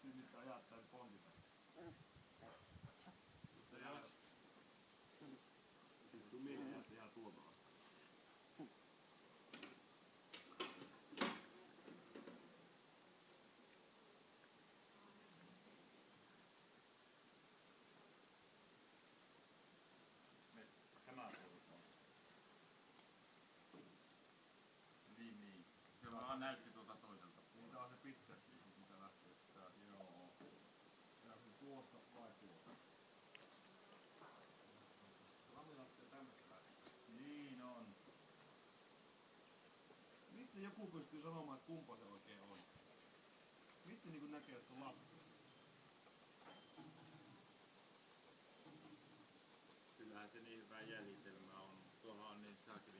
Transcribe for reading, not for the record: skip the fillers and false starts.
lapsia, mitkä ajat tämän ponkitasta. Sitten mieleen se ihan tuomasta. Tämä on niin. Se vaan näytti tuolta toiselta. Niin tää on se pitsäkin, mitä lähtee täältä. Joo. Ja se tuosta vai tuosta. Lami lähtee tämmöstä läpi. Niin on. Missä joku pystyy sanomaan, että kumpa se oikein on? Mistä se niinku näkee, että on lapsi? Kyllähän se niin hyvä jäljitelmä on. Tuolla on niin saakeli